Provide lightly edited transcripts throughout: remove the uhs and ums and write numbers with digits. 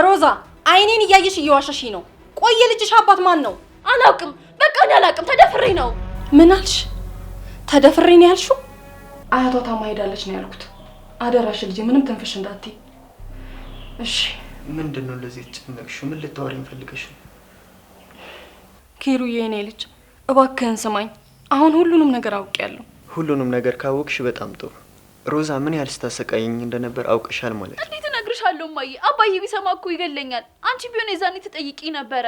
ሮዛ አይኔን እያየሽ እየዋሸሽ ነው። ቆየ ልጅሽ አባት ማን ነው? አላውቅም። በቃ እኔ አላውቅም። ተደፍሬ ነው። ምን አልሽ? ተደፍሬ ነው ያልሽው? አያቷ ታማ ሄዳለች ነው ያልኩት። አደራሽ ልጄ ምንም ትንፍሽ እንዳትይ እሺ። ምንድነው ለዚህ ጭንቅሽው? ምን ልታወሪኝ ፈልገሽ ነው? ኪሩዬ የኔ ልጅ እባክህን ስማኝ። አሁን ሁሉንም ነገር አውቄያለሁ። ሁሉንም ነገር ካወቅሽ በጣም ጥሩ። ሮዛ ምን ያህል ስታሰቃየኝ እንደነበር አውቀሻል ማለት። እንዴት እነግርሻለሁ እማዬ? አባዬ ቢሰማ እኮ ይገለኛል። አንቺ ቢሆን የዛኔ ትጠይቂ ነበረ።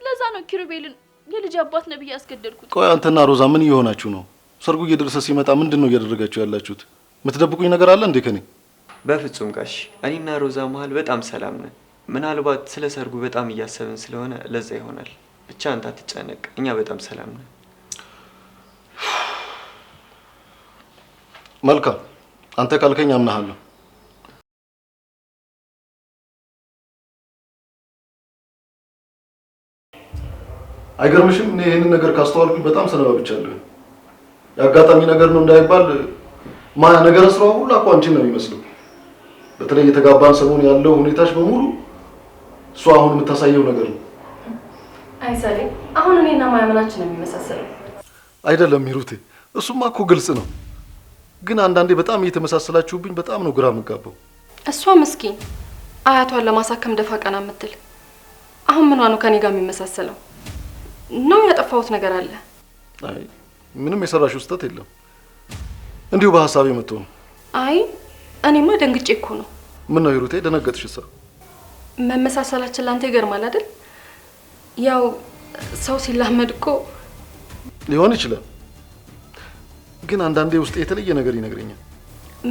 ለዛ ነው ኪሩቤልን የልጅ አባት ነብይ ያስገደልኩት። ቆይ አንተና ሮዛ ምን እየሆናችሁ ነው? ሰርጉ እየደረሰ ሲመጣ ምንድነው እያደረጋችሁ ያላችሁት? የምትደብቁኝ ነገር አለ እንዴ ከኔ? በፍጹም ጋሽ፣ እኔና ሮዛ መሀል በጣም ሰላም ነን። ምናልባት ስለ ሰርጉ በጣም እያሰብን ስለሆነ ለዛ ይሆናል። ብቻ አንተ አትጨነቅ፣ እኛ በጣም ሰላም ነን። መልካም፣ አንተ ካልከኝ አምናለሁ። አይገርምሽም? እኔ ይሄንን ነገር ካስተዋልኩኝ በጣም ሰነባብቻለሁ። ያጋጣሚ ነገር ነው እንዳይባል ማያ ነገር ስራው ሁሉ እኮ አንቺን ነው የሚመስለው። በተለይ የተጋባን ሰሞን ያለው ሁኔታሽ በሙሉ እሷ አሁን የምታሳየው ነገር ነው። አይሳሌ አሁን እኔና ማያ ምናችን ነው የሚመሳሰለው? አይደለም ሂሩቴ፣ እሱማ እኮ ግልጽ ነው። ግን አንዳንዴ በጣም እየተመሳሰላችሁብኝ በጣም ነው ግራ የምጋባው። እሷ ምስኪን አያቷን ለማሳከም ደፋ ቀና የምትል አሁን ምኗ ነው ከኔ ጋር የሚመሳሰለው? ነው ያጠፋሁት ነገር አለ? አይ ምንም የሰራሽው ስህተት የለም። እንዲሁ በሐሳቤ መጥቶ ነው። አይ እኔማ ደንግጬ እኮ ነው። ምን ነው ሂሩቴ ደነገጥሽሳ? መመሳሰላችን ላንተ ይገርማል አይደል? ያው ሰው ሲላመድ እኮ ሊሆን ይችላል። ግን አንዳንዴ ውስጥ የተለየ ነገር ይነግረኛል።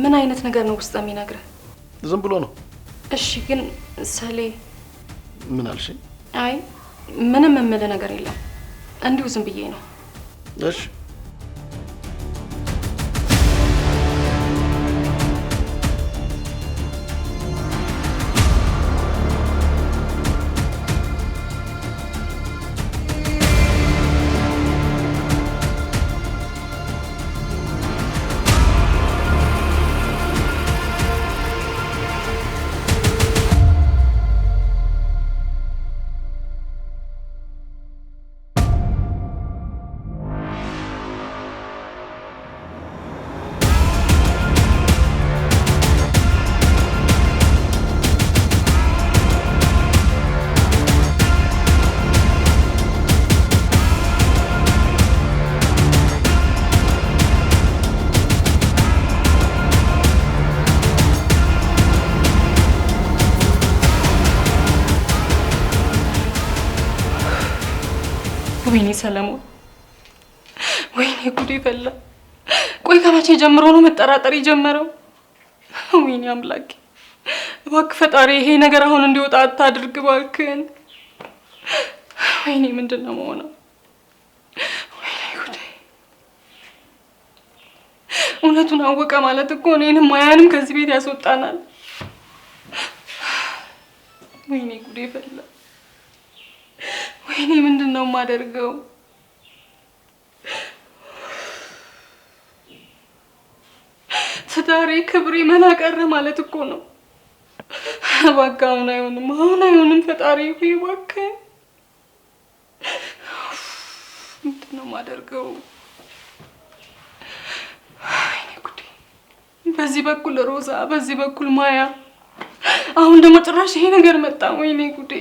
ምን አይነት ነገር ነው ውስጥ የሚነግረው? ዝም ብሎ ነው። እሺ ግን ሰሌ ምን አልሽ? አይ ምንም የምልህ ነገር የለም። እንዲሁ ዝም ብዬ ነው። እሺ ወይኔ ሰለሞን፣ ወይኔ ጉዴ ፈላ። ቆይ ከመቼ ጀምሮ ነው መጠራጠር የጀመረው? ወይኔ አምላኬ፣ እባክህ ፈጣሪ ይሄ ነገር አሁን እንዲወጣ አታድርግ እባክህን። ወይኔ ምንድነው መሆነው? ወይኔ ጉዴ። እውነቱን አወቀ ማለት እኮ እኔንም ማያንም ከዚህ ቤት ያስወጣናል። ወይኔ ጉዴ ፈላ። ወይኔ ምንድነው የማደርገው? ትዳሬ ክብሬ መና ቀረ ማለት እኮ ነው። እባክህ አሁን አይሆንም፣ አሁን አይሆንም። ፈጣሪ ሆይ እባክህ። ምንድነው የማደርገው? ወይኔ ጉዴ። በዚህ በኩል ሮዛ፣ በዚህ በኩል ማያ፣ አሁን ደግሞ ጭራሽ ይሄ ነገር መጣ። ወይኔ ጉዴ።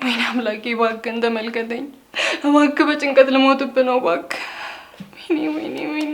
ወይኔ አምላኬ እባክህ ተመልከተኝ። እባክህ በጭንቀት ልሞትብህ ነው እባክህ። ወይኔ ወይኔ ወይኔ።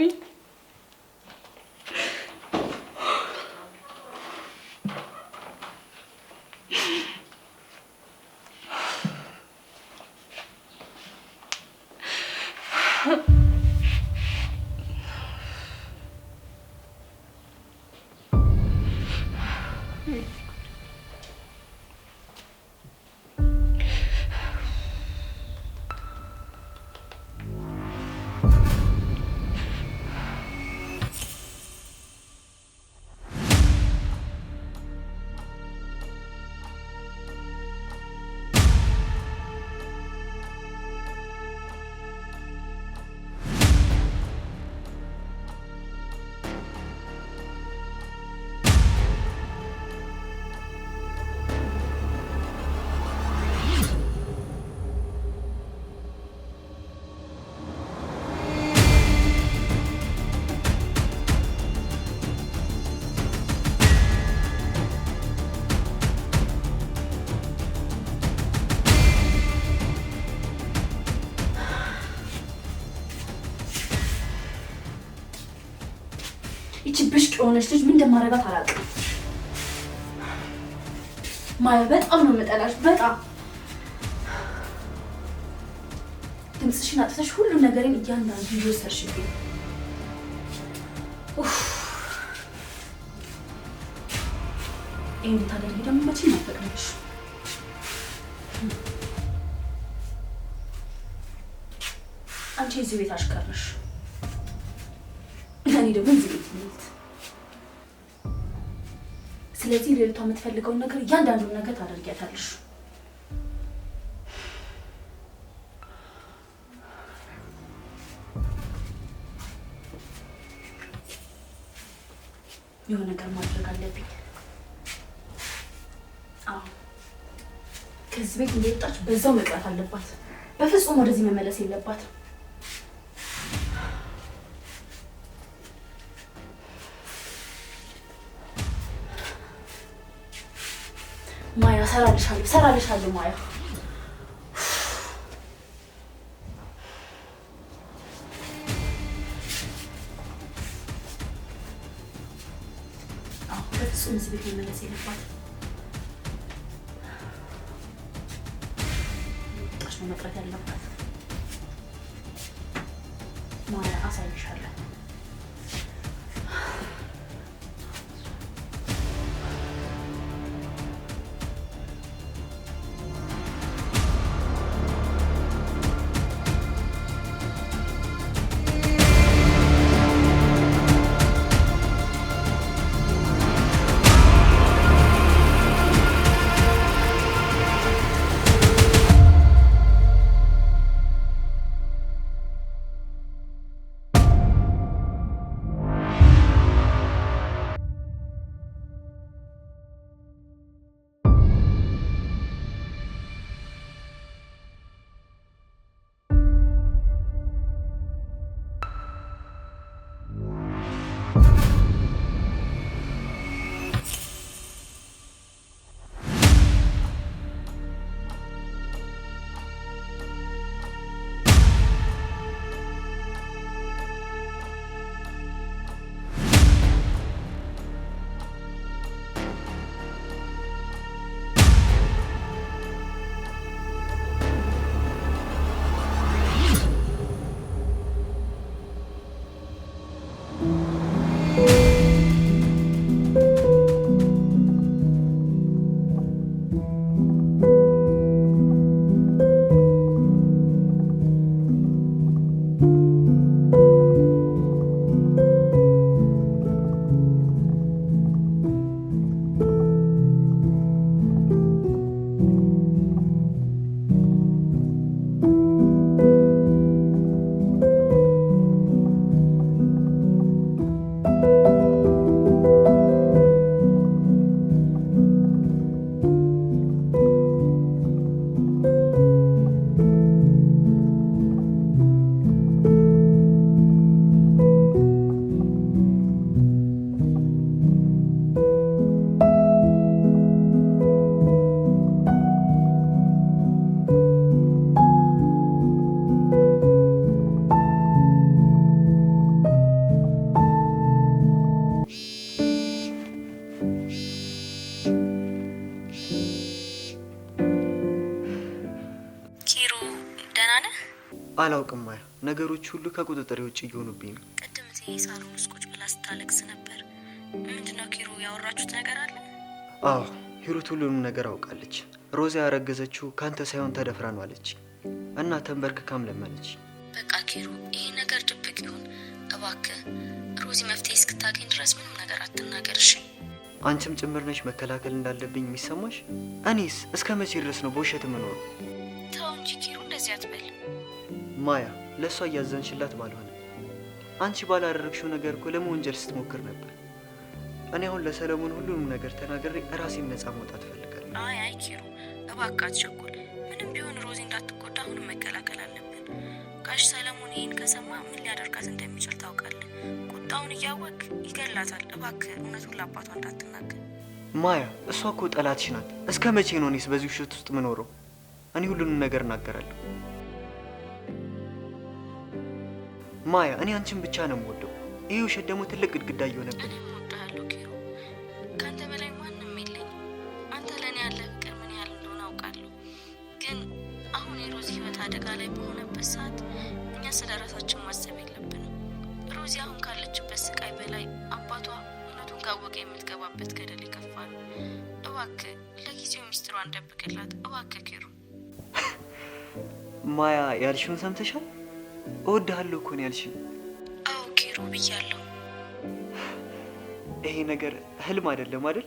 ይቺ ብሽቅ የሆነች ልጅ ምን እንደማደርጋት አላውቅም። ማያ በጣም ነው የምጠላሽ፣ በጣም ድምፅሽን አጥተሽ ሁሉ ነገርን እያንዳንዱ እየወሰድሽብኝ። ይሄን ታደርጊ ደግሞ መቼም አልፈቅድልሽ። አንቺ እዚህ ቤት አሽከር ነሽ፣ እኔ ደግሞ እዚህ ቤት ነኝ። ስለዚህ ልዕልቷ የምትፈልገውን ነገር እያንዳንዱን ነገር ታደርጊያታለሽ። የሆነ ነገር ማድረግ አለብኝ። አዎ ከዚህ ቤት እንደወጣች በዛው መቅረት አለባት። በፍጹም ወደዚህ መመለስ የለባትም። ማያ ሰራልሻለሁ ማያ። አዎ በፍጹም እዚህ ቤት መመለስ የለባትም። ወጣች ነው መቅረት ያለባት። ማያ አሳይሻለሁ። አላውቅም ማያ፣ ነገሮች ሁሉ ከቁጥጥሬ ውጭ እየሆኑብኝ ነው። ቅድም እዚህ ሳሎን ውስጥ ቁጭ ብላ ስታለቅስ ነበር። ምንድነው ኪሩ፣ ያወራችሁት ነገር አለ? አዎ ሂሩት ሁሉንም ነገር አውቃለች። ሮዛ ያረገዘችው ካንተ ሳይሆን ተደፍራ ነው አለች እና ተንበርክካም ለመነች። በቃ ኪሩ፣ ይሄ ነገር ድብቅ ይሁን እባክህ። ሮዚ መፍትሄ እስክታገኝ ድረስ ምንም ነገር አትናገር እሺ? አንቺም ጭምር ነሽ መከላከል እንዳለብኝ የሚሰማሽ። እኔስ እስከ መቼ ድረስ ነው በውሸት የምኖረው? ተው እንጂ ኪሩ፣ እንደዚህ አትበል። ማያ፣ ለእሷ እያዘንሽላት ባልሆነ አንቺ ባላደረግሽው ነገር እኮ ለመወንጀል ስትሞክር ነበር። እኔ አሁን ለሰለሞን ሁሉንም ነገር ተናግሬ ራሴን ነፃ መውጣት እፈልጋለሁ። አይ ኪሩ፣ እባክህ አትቸኩል። ምንም ቢሆን ሮዚ እንዳትጎዳ አሁንም መከላከል አለብን። ጋሽ ሰለሞን ይህን ከሰማ ምን ሊያደርጋት እንደሚችል ታውቃለህ። ቁጣውን እያወቅ ይገላታል። እባክህ እውነቱን ለአባቷ እንዳትናገር። ማያ፣ እሷ እኮ ጠላትሽ ናት። እስከ መቼ ነው እኔስ በዚህ ውሸት ውስጥ ምኖረው? እኔ ሁሉንም ነገር እናገራለሁ። ማያ፣ እኔ አንቺን ብቻ ነው የምወደው። ይሄ ውሸት ደግሞ ትልቅ ግድግዳ እየሆነብን። እኔም እወድሃለሁ ኪሩ። ከአንተ በላይ ማንም የለኝም። አንተ ለእኔ ያለ ፍቅር ምን ያህል እንደሆነ አውቃለሁ። ግን አሁን የሮዚ ህይወት አደጋ ላይ በሆነበት ሰዓት እኛ ስለ ራሳችን ማሰብ የለብንም። ሮዚ አሁን ካለችበት ስቃይ በላይ አባቷ እውነቱን ካወቀ የምትገባበት ገደል ይከፋል። እባክህ ለጊዜው ሚስጥሯን ደብቅላት እባክህ ኪሩ። ማያ ያልሽውን ሰምተሻል? እወድሃለሁ እኮ ነው ያልሽኝ። አዎ ኪሩ ብያለሁ። ይሄ ነገር ህልም አይደለም አይደል?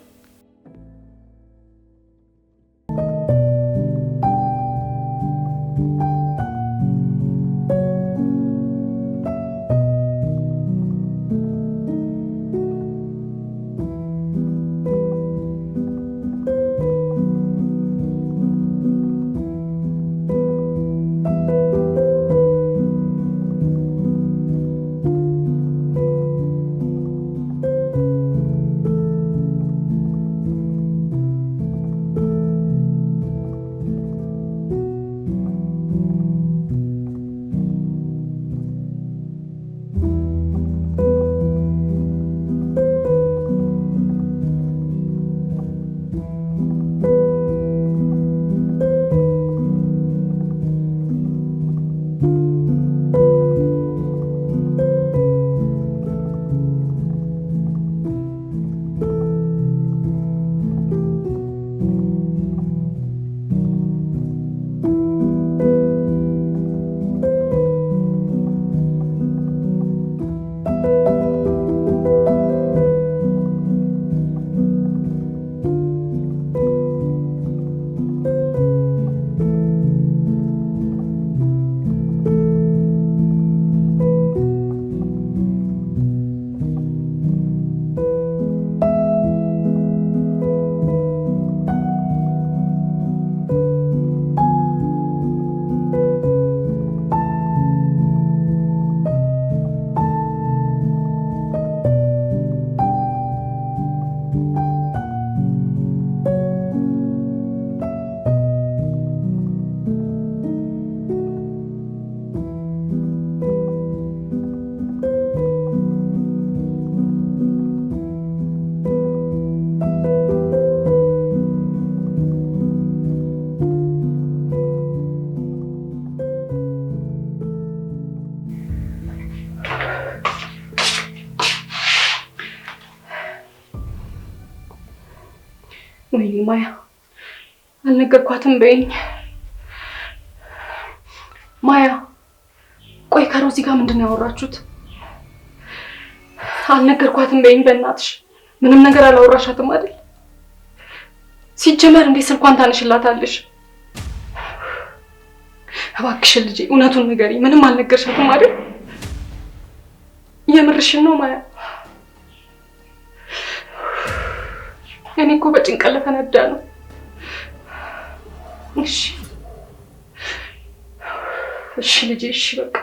ወይኔ ማያ አልነገርኳትም በይኝ። ማያ ቆይ ከሮዚ ጋር ምንድን ነው ያወራችሁት? አልነገርኳትም በይኝ በእናትሽ። ምንም ነገር አላወራሻትም አይደል? ሲጀመር እንዴት ስልኳን ታነሽላታለሽ? እባክሽን ልጄ እውነቱን ንገሪኝ። ምንም አልነገርሻትም አይደል? የምርሽን ነው ማያ? እኔ እኮ በጭንቀት ለፈነዳ ነው። እሺ ልጄ እሺ በቃ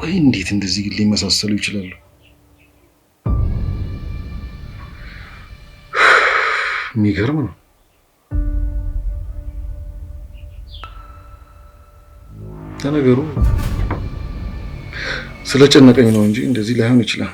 ቆይ እንዴት እንደዚህ ግን ሊመሳሰሉ ይችላሉ? የሚገርም ነው። ለነገሩ ስለጨነቀኝ ነው እንጂ እንደዚህ ላይሆን ይችላል።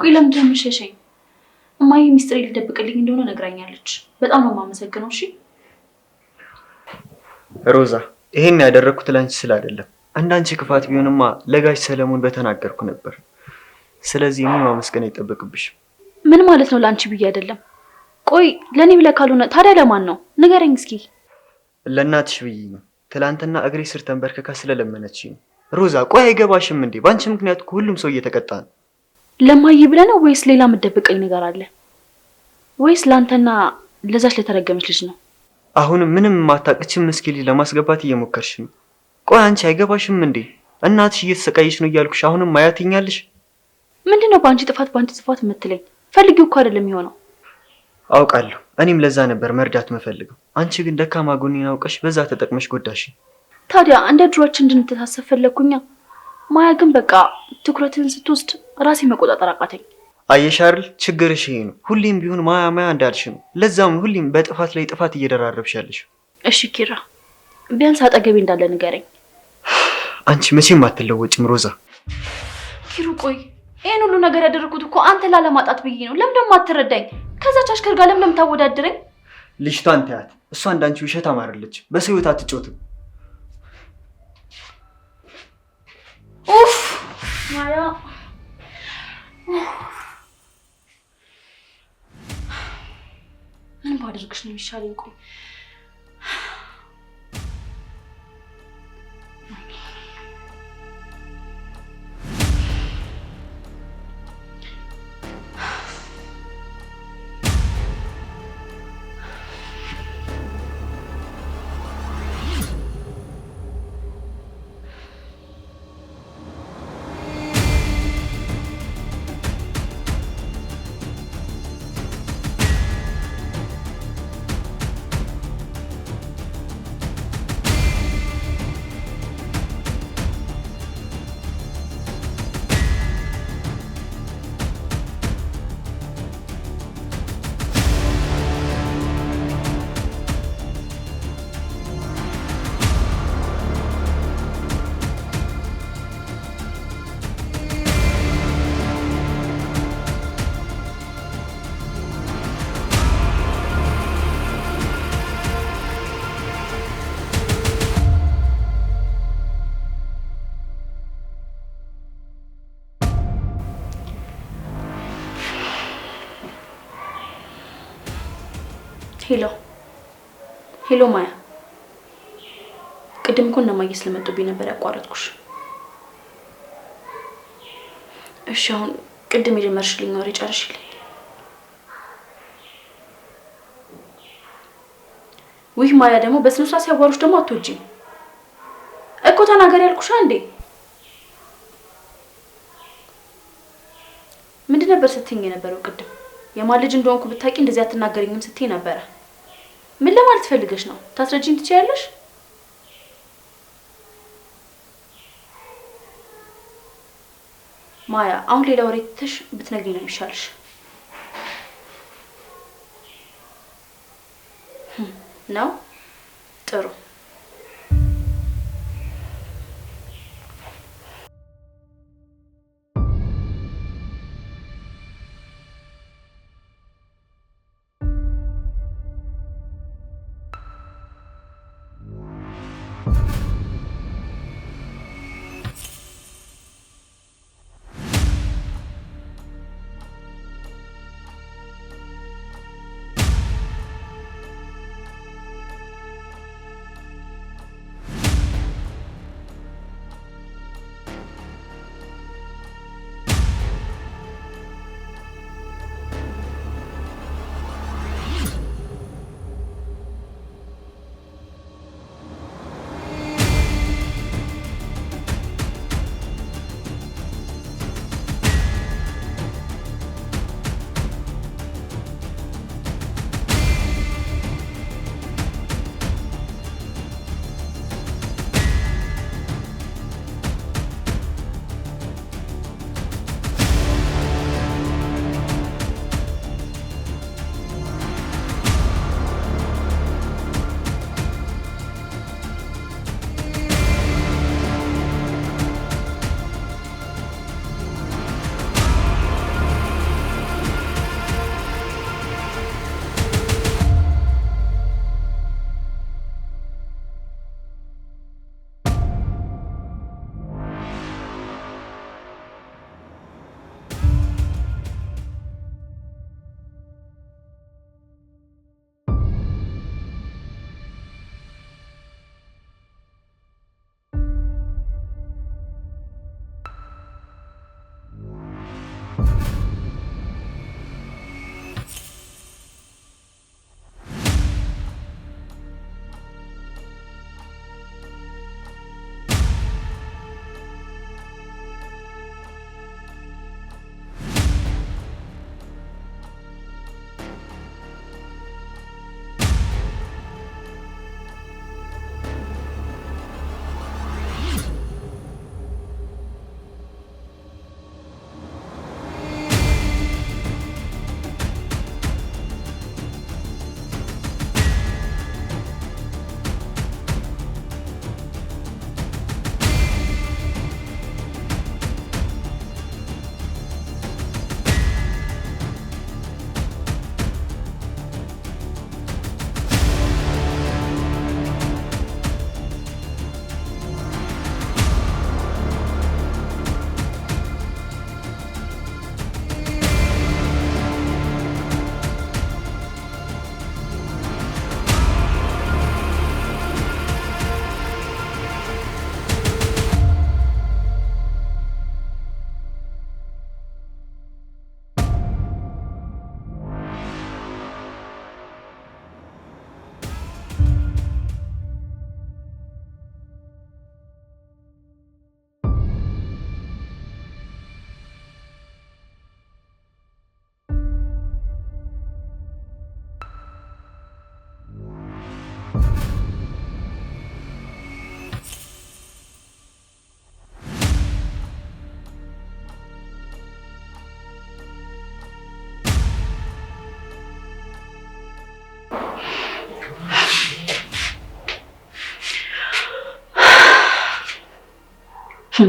ቆይ ለምንድን ነው የምትሸሸኝ? እማዬ ሚስጥር ልደብቅልኝ እንደሆነ ነግራኛለች። በጣም ነው የማመሰግነው። እሺ ሮዛ፣ ይሄን ያደረኩት ላንቺ ስለ አይደለም። አንዳንቺ ክፋት ቢሆንማ ለጋሽ ሰለሞን በተናገርኩ ነበር። ስለዚህ እኔ ማመስገን አይጠበቅብሽም። ምን ማለት ነው? ላንቺ ብዬ አይደለም። ቆይ ለኔ ብለህ ካልሆነ ታዲያ ለማን ነው? ንገረኝ እስኪ። ለእናትሽ ብዬ ነው። ትላንትና እግሬ ስር ተንበርክካ ስለለመነችኝ ነው። ሮዛ፣ ቆይ አይገባሽም እንዴ? በአንቺ ምክንያት ሁሉም ሰው እየተቀጣ ነው። ለማዬ ብለህ ነው ወይስ ሌላ የምትደብቀኝ ነገር አለ? ወይስ ላንተና ለዛች ለተረገመች ልጅ ነው? አሁንም ምንም ማታቅችም ምስኪን ለማስገባት እየሞከርሽ ነው። ቆይ አንቺ አይገባሽም እንዴ? እናትሽ እየተሰቃየች ነው እያልኩሽ አሁንም ማያትኛለሽ? ምንድነው በአንቺ ጥፋት የምትለኝ? ፈልጊው እኮ አይደለም የሆነው። አውቃለሁ። እኔም ለዛ ነበር መርዳት መፈልገው። አንቺ ግን ደካማ ጎኔን አውቀሽ በዛ ተጠቅመሽ ጎዳሽ። ታዲያ እንደ ድሮአችን እንድንተሳሰብ ፈለኩኛ። ማያ ግን በቃ ትኩረትን ስትወስድ ራሴ መቆጣጠር አቃተኝ። አየሽ አይደል? ችግርሽ ይሄ ነው። ሁሌም ቢሆን ማያ እንዳልሽ ነው። ለዛም ሁሌም በጥፋት ላይ ጥፋት እየደራረብሽ ያለሽ። እሺ ኪራ፣ ቢያንስ አጠገቤ እንዳለ ንገረኝ። አንቺ መቼም አትለወጭም ሮዛ። ኪሩ፣ ቆይ ይሄን ሁሉ ነገር ያደረኩት እኮ አንተ ላለማጣት ብዬ ነው። ለምን ደግሞ አትረዳኝ? ከዛች አሽከር ጋር ለምን ታወዳድረኝ? ልጅቷን ተያት። እሷ እንዳንቺ ውሸት አማረለች። በሰው ሕይወት አትጮትም። ኡፍ ማያ፣ ምን ባደርግሽ ነው የሚሻለኝ? ቆይ ሄሎ ማያ፣ ቅድም እኮ እነማዬ ስለመጡብኝ ነበር ያቋረጥኩሽ። እሺ አሁን ቅድም የጀመርሽልኝ ወሬ ጨርሽልኝ። ውይ ማያ፣ ደግሞ በስነ ስርዓት ሲያዋሩሽ ደግሞ አትወጂም እኮ። ተናገሪ ያልኩሽ እንዴ። ምንድን ነበር ስትይኝ የነበረው ቅድም? የማን ልጅ እንደሆንኩ ብታውቂ እንደዚህ አትናገሪኝም ስትይ ነበረ። ምን ለማለት ፈልገሽ ነው? ታስረጂኝ ትችያለሽ? ማያ አሁን ሌላ ወሬ ትተሽ ብትነግሪኝ ነው የሚሻልሽ። ነው ጥሩ።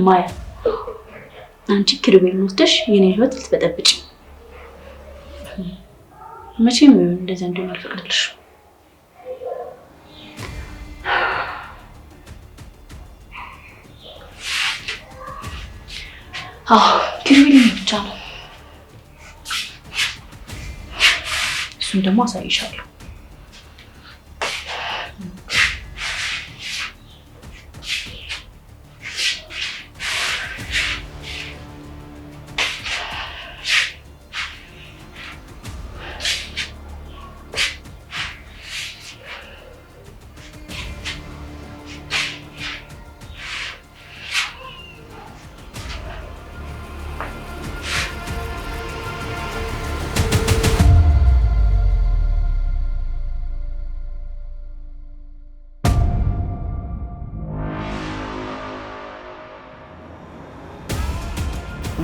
ማያ አንቺ ኪሩቤልን ወስደሽ የኔ ህይወት ልትበጠብጭ መቼም እንደዛ እንደሆነ አልፈቅድልሽም። ኪሩቤልን ብቻ ነው። እሱን ደግሞ አሳይሻለሁ።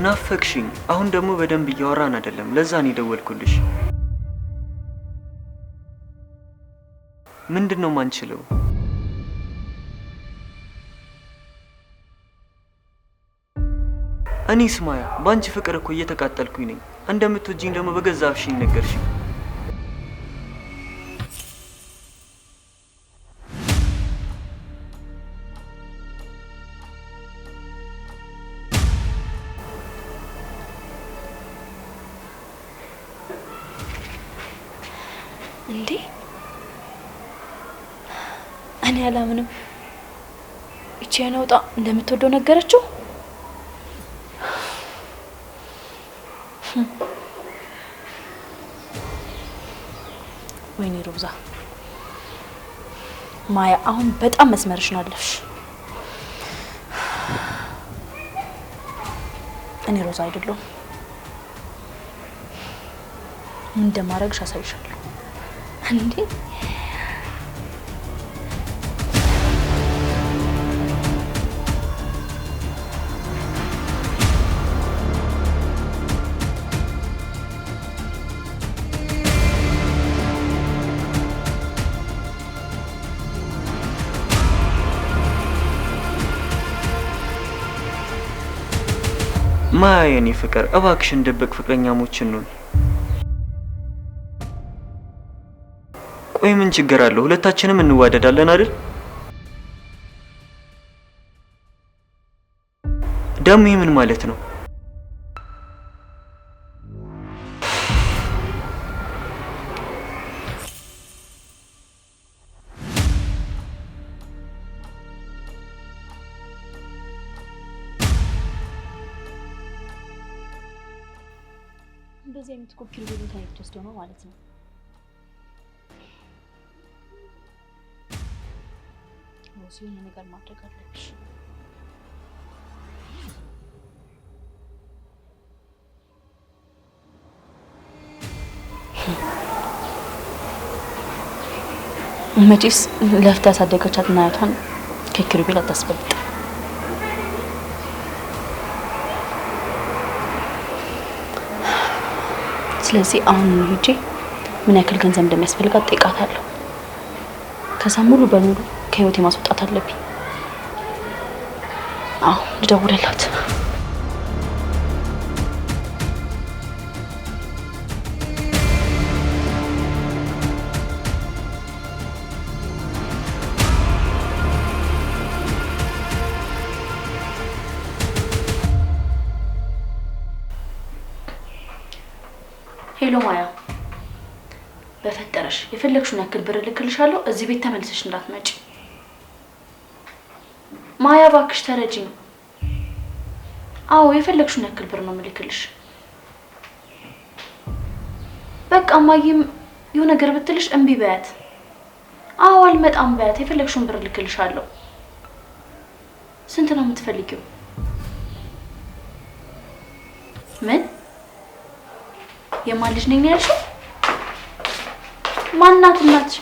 ናፈቅሽኝ። አሁን ደግሞ በደንብ እያወራን አይደለም፣ ለዛ ነው የደወልኩልሽ። ምንድነው ማንችለው? እኔስ ማያ ባንቺ ፍቅር እኮ እየተቃጠልኩኝ ነኝ። እንደምትወጂኝ ደግሞ በገዛ አፍሽኝ ነገርሽኝ። እንዴ እኔ አላምንም። እቺ ያናውጣ እንደምትወደው ነገረችው። ወይኔ ሮዛ ማያ አሁን በጣም መስመርሽን አለፍሽ። እኔ ሮዛ አይደለሁም። ምን እንደማደርግሽ አሳይሻለሁ። እንዴ ማያ የኔ ፍቅር እባክሽን ድብቅ ፍቅረኛሞችን ነው። ቆይ ምን ችግር አለው? ሁለታችንም እንዋደዳለን አይደል? ደግሞ ይሄ ምን ማለት ነው? እንደዚህ አይነት ኮፒ ቪዲዮ ታይቶ ወስደው ነው ማለት ነው። የሆነ ነገር ማድረግ አለብሽ። መቼስ ለፍታ ያሳደገቻት እናቷን ከኪሩቤል አታስበልጥ። ስለዚህ አሁን ሂጄ ምን ያክል ገንዘብ እንደሚያስፈልጋት ጠይቃታለሁ። ከዛ ሙሉ በሙሉ ከህይወቴ ማስወጣት አለብኝ። አዎ ልደውልላት። ሄሎ ማያ፣ በፈጠረሽ የፈለግሽውን ያክል ብር ልክልሻለሁ። እዚህ ቤት ተመልሰሽ እንዳትመጪ። ማያ እባክሽ ተረጂኝ። አዎ የፈለግሽውን ያክል ብር ነው የምልክልሽ። በቃ ማየም የሆነ ነገር ብትልሽ እምቢ በያት። አዎ አልመጣም በያት። የፈለግሽውን ብር ልክልሻለሁ። ስንት ነው የምትፈልጊው? ምን የማን ልጅ ነኝ ያልሽው? ማናት እናትሽ?